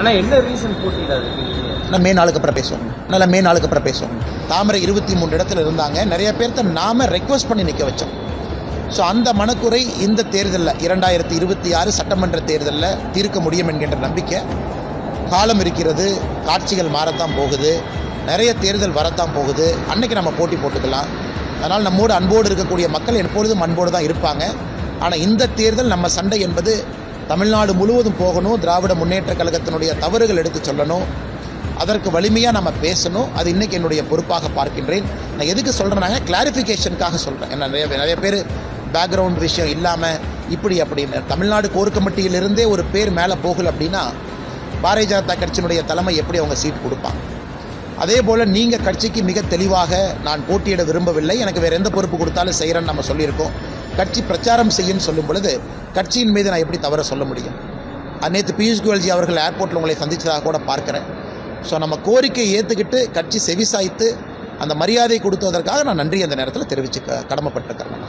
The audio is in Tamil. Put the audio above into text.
ஆனால் என்ன ரீசன் போட்டியிடாது? நான் மே 4க்கு அப்புறம் பேசுவோம். நல்லா மே 4க்கு அப்புறம் பேசுவோம். தாமரை 23 இடத்துல இருந்தாங்க. நிறைய பேர்த்த நாம ரெக்வஸ்ட் பண்ணி நிற்க வச்சோம். ஸோ அந்த மனக்குறை இந்த தேர்தலில் 2026 சட்டமன்ற தேர்தலில் தீர்க்க முடியும் என்கின்ற நம்பிக்கை. காலம் இருக்கிறது, காட்சிகள் மாறத்தான் போகுது, நிறைய தேர்தல் வரத்தான் போகுது. அன்னைக்கு நம்ம போட்டி போட்டுக்கலாம். அதனால் நம்மோடு அன்போடு இருக்கக்கூடிய மக்கள் எப்பொழுதும் அன்போடு தான் இருப்பாங்க. ஆனால் இந்த தேர்தல் நம்ம சண்டை என்பது தமிழ்நாடு முழுவதும் போகணும். திராவிட முன்னேற்ற கழகத்தினுடைய தவறுகள் எடுத்து சொல்லணும். அதற்கு வலிமையாக நம்ம பேசணும். அது இன்றைக்கி என்னுடைய பொறுப்பாக பார்க்கின்றேன். நான் எதுக்கு சொல்கிறேன்னாங்க, கிளாரிஃபிகேஷனுக்காக சொல்கிறேன். ஏன்னா நிறைய பேர் பேக்ரவுண்ட் விஷயம் இல்லாமல் இப்படி அப்படின்னு தமிழ்நாடு கோர் கமிட்டியிலிருந்தே ஒரு பேர் மேலே போகல அப்படின்னா பாரதிய ஜனதா கட்சியினுடைய தலைமை எப்படி அவங்க சீட் கொடுப்பாங்க? அதே போல் நீங்கள் கட்சிக்கு மிக தெளிவாக நான் போட்டியிட விரும்பவில்லை, எனக்கு வேறு எந்த பொறுப்பு கொடுத்தாலும் செய்கிறேன்னு நம்ம சொல்லியிருக்கோம். கட்சி பிரச்சாரம் செய்யுன்னு சொல்லும் பொழுது கட்சியின் மீது நான் எப்படி தவற சொல்ல முடியும்? நேற்று பியூஷ் கோயல்ஜி அவர்கள் ஏர்போர்ட்டில் உங்களை சந்தித்ததாக கூட பார்க்குறேன். ஸோ நம்ம கோரிக்கையை ஏற்றுக்கிட்டு கட்சி செவிசாய்த்து அந்த மரியாதை கொடுத்ததற்காக நான் நன்றி அந்த நேரத்தில் தெரிவித்து கடமைப்பட்டிருக்கிறேன்.